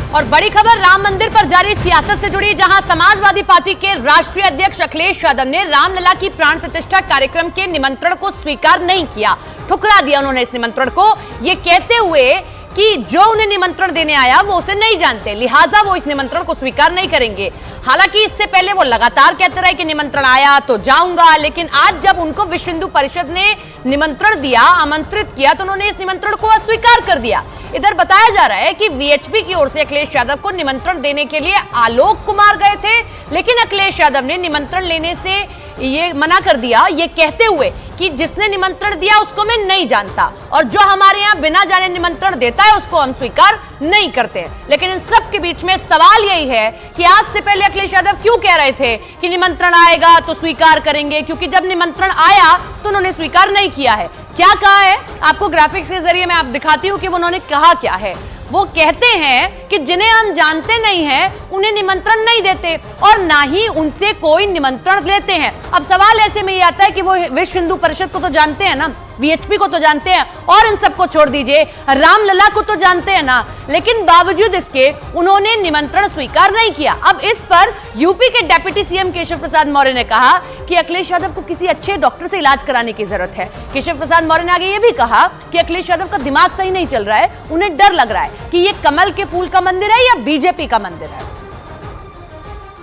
और बड़ी खबर राम मंदिर पर जारी सियासत से जुड़ी, जहां समाजवादी पार्टी के राष्ट्रीय अध्यक्ष अखिलेश यादव ने रामलला की प्राण प्रतिष्ठा कार्यक्रम के निमंत्रण को स्वीकार नहीं किया, ठुकरा दिया उन्होंने इस निमंत्रण को, ये कहते हुए कि जो उन्हें निमंत्रण देने आया वो उसे नहीं जानते, लिहाजा वो इस निमंत्रण को स्वीकार नहीं करेंगे। हालांकि इससे पहले वो लगातार कहते रहे कि निमंत्रण आया तो जाऊंगा, लेकिन आज जब उनको विश्व हिंदू परिषद ने निमंत्रण दिया, आमंत्रित किया, तो उन्होंने इस निमंत्रण को अस्वीकार कर दिया। इधर बताया जा रहा है कि वीएचपी की ओर से अखिलेश यादव को निमंत्रण देने के लिए आलोक कुमार गए थे, लेकिन अखिलेश यादव ने निमंत्रण लेने से ये मना कर दिया, ये कहते हुए कि जिसने निमंत्रण दिया उसको मैं नहीं जानता और जो हमारे यहाँ बिना जाने निमंत्रण देता है उसको हम स्वीकार नहीं करते हैं। लेकिन इन सब के बीच में सवाल यही है कि आज से पहले अखिलेश यादव क्यों कह रहे थे कि निमंत्रण आएगा तो स्वीकार करेंगे, क्योंकि जब निमंत्रण आया तो उन्होंने स्वीकार नहीं किया है। क्या कहा है आपको ग्राफिक्स के जरिए मैं आप दिखाती हूँ कि उन्होंने कहा क्या है। वो कहते हैं कि जिन्हें हम जानते नहीं हैं उन्हें निमंत्रण नहीं देते और ना ही उनसे कोई निमंत्रण लेते हैं। अब सवाल ऐसे में ये आता है कि वो विश्व हिंदू परिषद को तो जानते हैं ना, वीएचपी को तो जानते हैं और इन सबको छोड़ दीजिए, रामलला को तो जानते हैं ना, लेकिन बावजूद इसके उन्होंने निमंत्रण स्वीकार नहीं किया। अब इस पर यूपी के डिप्टी सीएम केशव प्रसाद मौर्य ने कहा कि अखिलेश यादव को किसी अच्छे डॉक्टर से इलाज कराने की जरूरत है। केशव प्रसाद मौर्य ने आगे ये भी कहा कि अखिलेश यादव का दिमाग सही नहीं चल रहा है, उन्हें डर लग रहा है कि ये कमल के फूल का मंदिर है या बीजेपी का मंदिर है।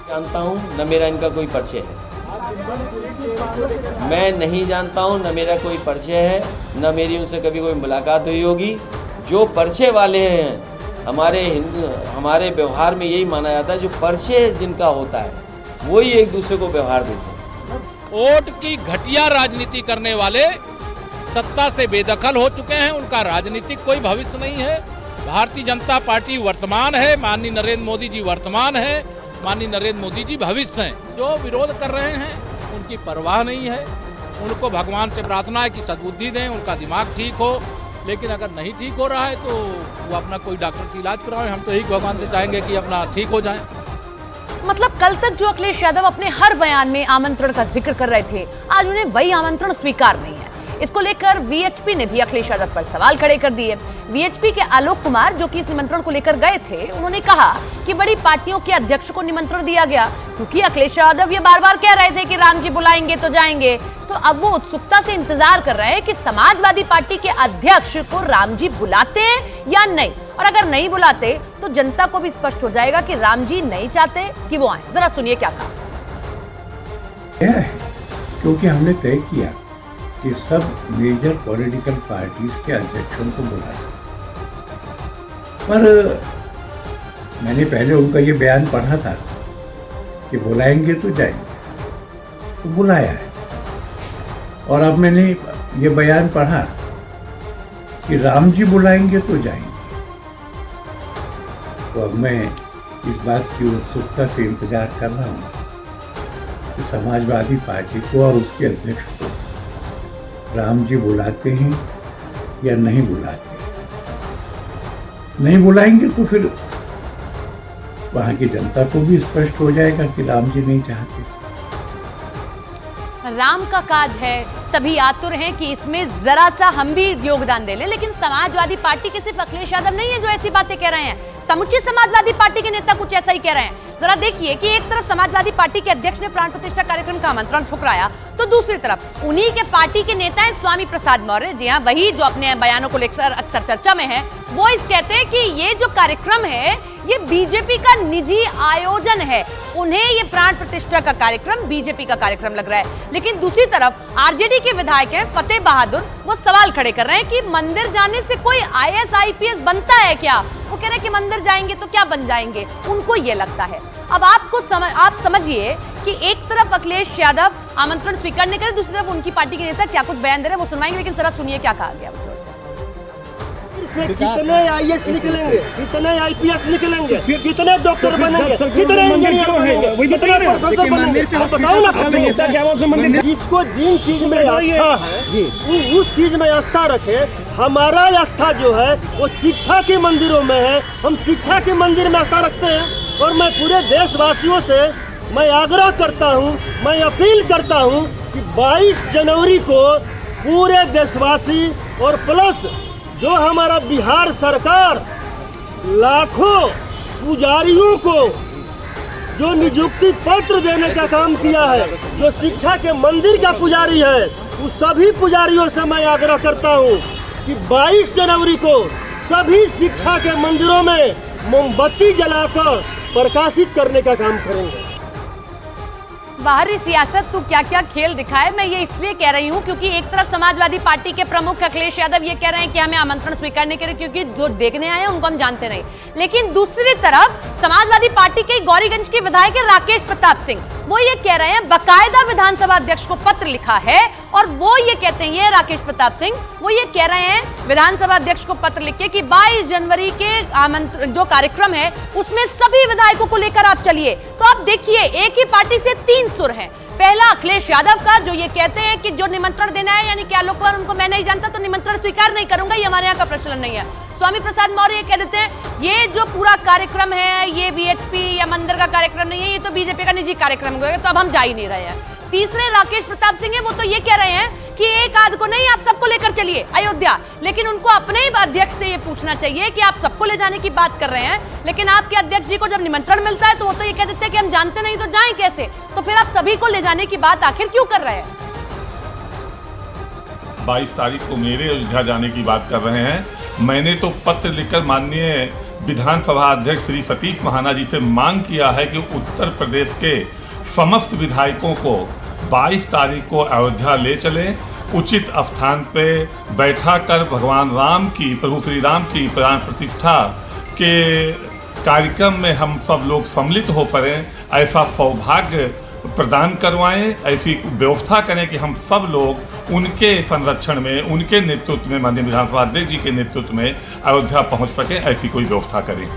जानता हूं न मेरा इनका कोई परिचय है, मैं नहीं जानता हूं न मेरा कोई परिचय है, न मेरी उनसे कभी कोई मुलाकात हुई होगी। जो परिचय वाले हैं हमारे व्यवहार में यही माना जाता है, जो परिचय जिनका होता है वही एक दूसरे को व्यवहार देते हैं। वोट की घटिया राजनीति करने वाले सत्ता से बेदखल हो चुके हैं, उनका राजनीतिक कोई भविष्य नहीं है। भारतीय जनता पार्टी वर्तमान है, माननीय नरेंद्र मोदी जी वर्तमान है, माननीय नरेंद्र मोदी जी भविष्य हैं। जो विरोध कर रहे हैं उनकी परवाह नहीं है, उनको भगवान से प्रार्थना है कि सद्बुद्धि दें, उनका दिमाग ठीक हो, लेकिन अगर नहीं ठीक हो रहा है तो वो अपना कोई डॉक्टर से इलाज कराएं। हम तो यही भगवान से चाहेंगे कि अपना ठीक हो जाए। मतलब कल तक जो अखिलेश यादव अपने हर बयान में आमंत्रण का जिक्र कर रहे थे, आज उन्हें वही आमंत्रण स्वीकार नहीं है। इसको लेकर वीएचपी ने भी अखिलेश यादव पर सवाल खड़े कर दिए। वीएचपी के आलोक कुमार जो कि इस निमंत्रण को लेकर गए थे, उन्होंने कहा कि बड़ी पार्टियों के अध्यक्ष को निमंत्रण दिया गया, क्योंकि अखिलेश यादव ये बार बार कह रहे थे कि राम जी बुलाएंगे तो जाएंगे। तो अब वो उत्सुकता से इंतजार कर रहे हैं कि समाजवादी पार्टी के अध्यक्ष को राम जी बुलाते हैं या नहीं, और अगर नहीं बुलाते तो जनता को भी स्पष्ट हो जाएगा कि राम जी नहीं चाहते कि वो आए। जरा सुनिए क्या कहा। क्योंकि हमने तय किया कि सब मेजर पॉलिटिकल पार्टीज के अध्यक्षों को बुलाया, पर मैंने पहले उनका ये बयान पढ़ा था कि बुलाएंगे तो जाएंगे, तो बुलाया है। और अब मैंने ये बयान पढ़ा कि राम जी बुलाएंगे तो जाएंगे, तो अब मैं इस बात की उत्सुकता से इंतजार कर रहा हूँ कि समाजवादी पार्टी को और उसके अध्यक्ष को राम जी बुलाते हैं या नहीं बुलाते। नहीं बुलाएंगे तो फिर वहां की जनता को भी स्पष्ट हो जाएगा कि राम जी नहीं चाहते। राम का काज है, सभी आतुर हैं कि इसमें जरा सा हम भी योगदान दे लें, लेकिन समाजवादी पार्टी के सिर्फ अखिलेश यादव नहीं है जो ऐसी बातें कह रहे हैं, समुची समाजवादी पार्टी के नेता कुछ ऐसा ही कह रहे हैं। जरा देखिए कि एक तरफ समाजवादी पार्टी के अध्यक्ष ने प्राण प्रतिष्ठा कार्यक्रम का आमंत्रण ठुकराया, तो दूसरी तरफ उन्हीं के पार्टी के नेता है स्वामी प्रसाद मौर्य, जी हाँ वही जो अपने बयानों को लेकर अक्सर चर्चा में है। वो इस कहते हैं कि ये जो कार्यक्रम है ये बीजेपी का निजी आयोजन है, उन्हें ये प्राण प्रतिष्ठा का कार्यक्रम बीजेपी का कार्यक्रम लग रहा है। लेकिन दूसरी तरफ आरजेडी के विधायक है फतेह बहादुर, वो सवाल खड़े कर रहे हैं कि मंदिर जाने से कोई आईएएस आईपीएस बनता है क्या। वो कह रहे हैं कि मंदिर जाएंगे तो क्या बन जाएंगे, उनको ये लगता है। अब आप समझिए कि एक तरफ अखिलेश यादव आमंत्रण स्वीकार नहीं करे, दूसरी तरफ उनकी पार्टी के नेता क्या कुछ बयान दे रहे हैं, वो सुनवाएंगे, लेकिन जरा सुनिए क्या कहा गया। कितने आईएएस निकलेंगे, कितने आईपीएस निकलेंगे, कितने डॉक्टर बनेंगे, कितने इंजीनियर बनेंगे, कितने प्रोफेसर बनेंगे, बताओ ना। जिसको जिन चीज में आस्था है उस चीज में आस्था रखे। हमारा आस्था जो है वो शिक्षा के मंदिरों में है, हम शिक्षा के मंदिर में आस्था रखते हैं। और मैं पूरे देशवासियों से मैं आग्रह करता हूँ, मैं अपील करता हूँ कि 22 जनवरी को पूरे देशवासी और प्लस जो हमारा बिहार सरकार लाखों पुजारियों को जो नियुक्ति पत्र देने का काम किया है, जो शिक्षा के मंदिर का पुजारी है, उस सभी पुजारियों से मैं आग्रह करता हूँ कि 22 जनवरी को सभी शिक्षा के मंदिरों में मोमबत्ती जलाकर प्रकाशित करने का काम करेंगे। बाहरी सियासत तू क्या क्या खेल दिखाए, मैं ये इसलिए कह रही हूँ क्योंकि एक तरफ समाजवादी पार्टी के प्रमुख अखिलेश यादव ये कह रहे हैं कि हमें आमंत्रण स्वीकार नहीं करें क्योंकि जो देखने आए हैं उनको हम जानते नहीं, लेकिन दूसरी तरफ समाजवादी पार्टी के गौरीगंज के विधायक राकेश प्रताप सिंह वो ये कह रहे हैं, बकायदा विधानसभा अध्यक्ष को पत्र लिखा है और वो ये कहते हैं, राकेश प्रताप सिंह वो ये कह रहे हैं विधानसभा अध्यक्ष को पत्र लिख के कि 22 जनवरी के आमंत्रण जो कार्यक्रम है उसमें सभी विधायकों को लेकर आप चलिए। तो आप देखिए, एक ही पार्टी से 3 सुर हैं। पहला अखिलेश यादव का जो ये कहते हैं कि जो निमंत्रण देना है यानी कि आलोक कुमार उनको मैं नहीं जानता तो निमंत्रण स्वीकार नहीं करूंगा, ये हमारे यहाँ का प्रचलन नहीं है। स्वामी प्रसाद मौर्य कह देते हैं ये जो पूरा कार्यक्रम है ये बीएचपी या मंदिर का कार्यक्रम नहीं है, ये तो बीजेपी का निजी कार्यक्रम होगा, तो अब हम जा ही नहीं रहे हैं। तीसरे राकेश प्रताप सिंह है, वो तो ये कह रहे हैं कि एक आध को नहीं आप सबको लेकर चलिए अयोध्या, लेकिन उनको अपने ही अध्यक्ष से ये पूछना चाहिए कि आप सबको ले जाने की बात कर रहे हैं, लेकिन आपके अध्यक्ष जी को जब निमंत्रण मिलता है तो वो तो ये कह देते हैं कि हम जानते नहीं तो जाएं कैसे, तो फिर आप सभी को ले जाने की बात आखिर क्यों कर रहे हैं? 22 तारीख को मेरे अयोध्या जाने की बात कर रहे हैं। मैंने तो पत्र लिखकर माननीय विधानसभा अध्यक्ष श्री सतीश महाना जी से मांग किया है कि उत्तर प्रदेश के समस्त विधायकों को 22 तारीख को अयोध्या ले चलें, उचित स्थान पे बैठा कर भगवान राम की, प्रभु श्री राम की प्राण प्रतिष्ठा के कार्यक्रम में हम सब लोग सम्मिलित हो पड़ें, ऐसा सौभाग्य प्रदान करवाएं, ऐसी व्यवस्था करें कि हम सब लोग उनके संरक्षण में, उनके नेतृत्व में, माननीय विधानसभा अध्यक्ष जी के नेतृत्व में अयोध्या पहुंच सकें, ऐसी कोई व्यवस्था करें।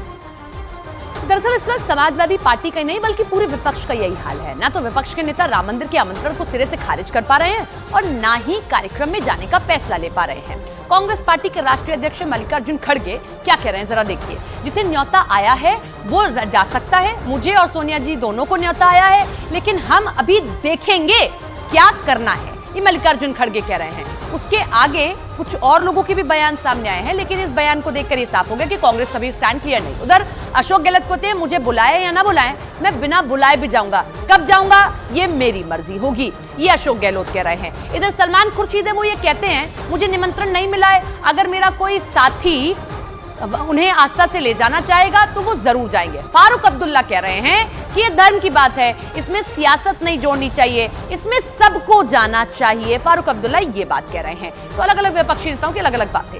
दरअसल इस वक्त समाजवादी पार्टी का ही नहीं बल्कि पूरे विपक्ष का यही हाल है। ना तो विपक्ष के नेता राम मंदिर के आमंत्रण को सिरे से खारिज कर पा रहे हैं और ना ही कार्यक्रम में जाने का फैसला ले पा रहे हैं। कांग्रेस पार्टी के राष्ट्रीय अध्यक्ष मल्लिकार्जुन खड़गे क्या कह रहे हैं जरा देखिए। जिसे न्योता आया है वो जा सकता है, मुझे और सोनिया जी दोनों को न्योता आया है, लेकिन हम अभी देखेंगे क्या करना है, ये मल्लिकार्जुन खड़गे कह रहे हैं। उसके आगे कुछ और लोगों के भी बयान सामने आए हैं, लेकिन इस बयान को देखकर ये साफ हो गया कि कांग्रेस कभी स्टैंड क्लियर नहीं। उधर अशोक गहलोत कहते हैं मुझे बुलाए या ना बुलाएं, मैं बिना बुलाए भी जाऊंगा, कब जाऊंगा ये मेरी मर्जी होगी, ये अशोक गहलोत कह रहे हैं। इधर सलमान खुर्शीद है वो ये कहते हैं मुझे निमंत्रण नहीं मिला है, अगर मेरा कोई साथी उन्हें आस्था से ले जाना चाहेगा तो वो जरूर जाएंगे। फारूक अब्दुल्ला कह रहे हैं कि ये धर्म की बात है, इसमें सियासत नहीं जोड़नी चाहिए, इसमें सबको जाना चाहिए। फारूक अब्दुल्ला ये बात कह रहे हैं। तो अलग अलग विपक्षी नेताओं की अलग अलग बातें।